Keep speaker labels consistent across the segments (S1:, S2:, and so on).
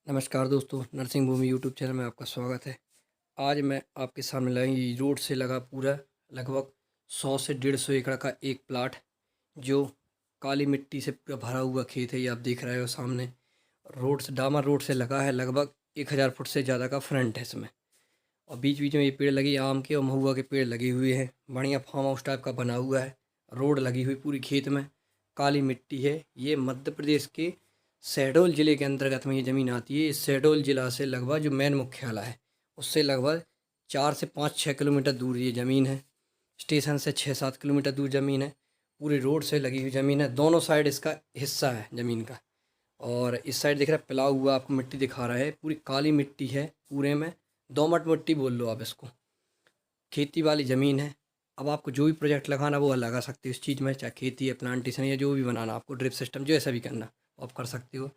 S1: नमस्कार दोस्तों, नरसिंह भूमि YouTube channel में आपका स्वागत है। आज मैं आपके सामने लाई रोड से लगा पूरा लगभग 100 से 150 एकड़ का एक प्लाट, जो काली मिट्टी से पूरा भरा हुआ खेत है। ये आप देख रहे हो सामने रोड से, डामर रोड से लगा है। लगभग 1000 फुट से ज़्यादा का फ्रंट है इसमें, और बीच बीच में ये पेड़ लगे, आम के और महुआ के पेड़ लगे हुए हैं। बढ़िया फार्म हाउस टाइप का बना हुआ है। रोड लगी हुई पूरी खेत में, काली मिट्टी है। ये मध्य प्रदेश के शहडोल ज़िले के अंतर्गत में ये ज़मीन आती है। इस शहडोल ज़िला से लगभग जो मेन मुख्यालय है उससे लगभग 4 से 5-6 किलोमीटर दूर ये ज़मीन है। स्टेशन से 6-7 किलोमीटर दूर ज़मीन है। पूरी रोड से लगी हुई ज़मीन है। दोनों साइड इसका हिस्सा है ज़मीन का। और इस साइड दिख रहा है पिला हुआ, आपको मिट्टी दिखा रहा है। पूरी काली मिट्टी है पूरे में, दोमट मिट्टी बोल लो आप इसको। खेती वाली ज़मीन है। अब आपको जो भी प्रोजेक्ट लगाना वो लगा सकते हो इस चीज़ में, चाहे खेती है, प्लांटेशन या जो भी बनाना, आपको ड्रिप सिस्टम जो ऐसा भी करना आप कर सकते हो।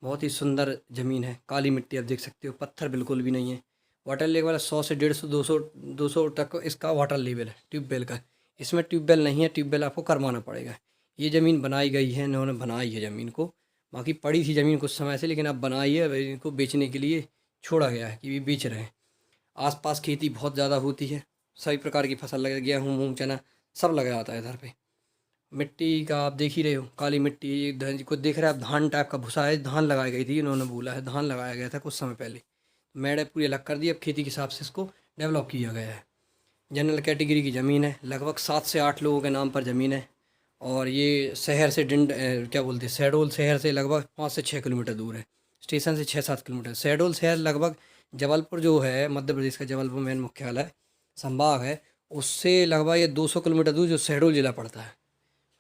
S1: बहुत ही सुंदर ज़मीन है, काली मिट्टी आप देख सकते हो, पत्थर बिल्कुल भी नहीं है। वाटर लेवल 100 से 150 200 तक इसका वाटर लेवल है ट्यूबवेल का। इसमें ट्यूबवेल नहीं है, ट्यूबवेल आपको करवाना पड़ेगा। ये ज़मीन बनाई गई है, इन्होंने बनाई है ज़मीन को। बाकी पड़ी थी ज़मीन कुछ समय से, लेकिन अब बनाई है। अब इनको बेचने के लिए छोड़ा गया है कि ये बेच रहे हैं। आसपास खेती बहुत ज़्यादा होती है, सभी प्रकार की फसल लगे, गेहूँ मूँग चना सब लगा जाता है इधर पे। मिट्टी का आप देख ही रहे हो, काली मिट्टी। कुछ देख रहे हैं आप, धान टाइप का भुसा है। धान लगाई गई थी, इन्होंने बोला है धान लगाया गया था कुछ समय पहले। मैंने पूरी अलग कर दी, अब खेती के हिसाब से इसको डेवलप किया गया है। जनरल कैटेगरी की ज़मीन है, लगभग 7 से 8 लोगों के नाम पर ज़मीन है। और ये शहर से क्या बोलते हैं, शहडोल शहर से लगभग 5 से 6 किलोमीटर दूर है। स्टेशन से 6-7 किलोमीटर। शहडोल शहर लगभग जबलपुर जो है, मध्य प्रदेश का जबलपुर मेन मुख्यालय संभाग है, उससे लगभग ये 200 किलोमीटर दूर जो शहडोल ज़िला पड़ता है,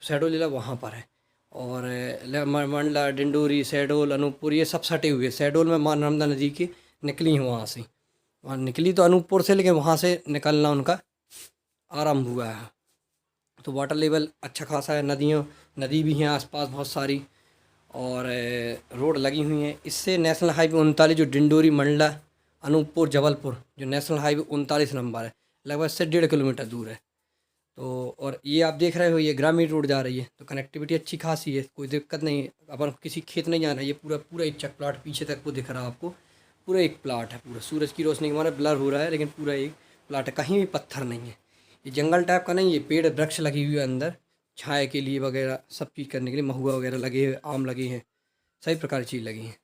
S1: शहडोल ज़िला वहाँ पर है। और मंडला, डिंडोरी, शहडोल, अनूपपुर ये सब सटे हुए। शहडोल में माँ नर्मदा नदी की निकली हैं वहाँ से। वहाँ निकली तो अनूपपुर से, लेकिन वहाँ से निकलना उनका आरंभ हुआ है। तो वाटर लेवल अच्छा खासा है। नदी भी हैं आसपास बहुत सारी, और रोड लगी हुई हैं। इससे नेशनल हाईवे 39 जो डिंडोरी, मंडला, अनूपपुर, जबलपुर जो नेशनल हाईवे 39 नंबर है, लगभग इससे 1.5 किलोमीटर दूर है। तो और ये आप देख रहे हो, ये ग्रामीण रोड जा रही है, तो कनेक्टिविटी अच्छी खासी है, कोई दिक्कत नहीं है। अपन किसी खेत नहीं जाना है। ये पूरा पूरा एक चक प्लाट पीछे तक वो दिख रहा है आपको। पूरा एक प्लाट है, पूरा सूरज की रोशनी के मारे ब्लर हो रहा है, लेकिन पूरा एक प्लाट है, कहीं भी पत्थर नहीं है। ये जंगल टाइप का नहीं है, पेड़ वृक्ष लगी हुई है अंदर छाया के लिए वगैरह, सब चीज़ करने के लिए। महुआ वगैरह लगे हुए, आम लगे हैं, सभी प्रकार की चीज़ लगी हैं।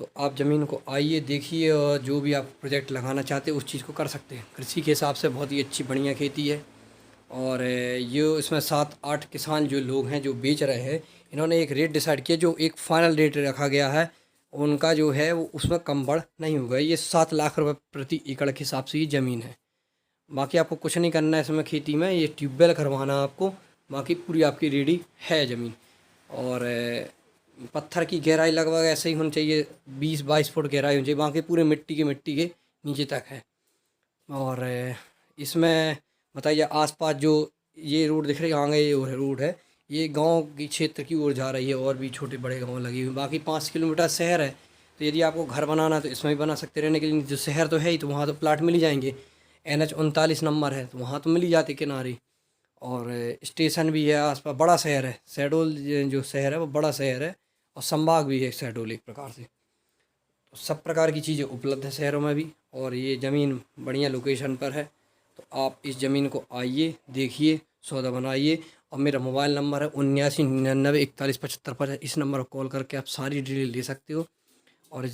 S1: तो आप ज़मीन को आइए, देखिए, और जो भी आप प्रोजेक्ट लगाना चाहते हैं उस चीज़ को कर सकते हैं। कृषि के हिसाब से बहुत ही अच्छी बढ़िया खेती है। और ये इसमें 7-8 किसान जो लोग हैं जो बेच रहे हैं, इन्होंने एक रेट डिसाइड किया, जो एक फाइनल रेट रखा गया है उनका जो है वो उसमें कम बढ़ नहीं होगा। ये 7 लाख रुपए प्रति एकड़ के हिसाब से ये ज़मीन है। बाकी आपको कुछ नहीं करना है इसमें खेती में, ये ट्यूबवेल करवाना है आपको। बाकी पूरी आपकी रेडी है ज़मीन। और पत्थर की गहराई लगभग ऐसे ही होनी चाहिए, 20-22 फुट गहराई होनी चाहिए। बाकी पूरे मिट्टी के नीचे तक है। और इसमें बताइए आसपास जो ये रोड दिख रही है, आगे ये रोड है, ये गांव की क्षेत्र की ओर जा रही है, और भी छोटे बड़े गांव लगे हुए। बाकी 5 किलोमीटर शहर है। तो यदि आपको घर बनाना है तो इसमें भी बना सकते, रहने के लिए जो शहर तो है ही, तो वहाँ तो प्लाट मिल ही जाएंगे। NH 39 नंबर है, तो वहाँ तो मिल ही जाते किनारे। और स्टेशन भी है आसपास, बड़ा शहर है शहडोल। जो शहर है वो बड़ा शहर है, और संभाग भी है शहडोल एक प्रकार से। तो सब प्रकार की चीज़ें उपलब्ध है शहरों में भी, और ये ज़मीन बढ़िया लोकेशन पर है। तो आप इस ज़मीन को आइए, देखिए, सौदा बनाइए। और मेरा मोबाइल नंबर है 79 99 41 75 पर। इस नंबर पर कॉल करके आप सारी डिटेल ले सकते हो। और इस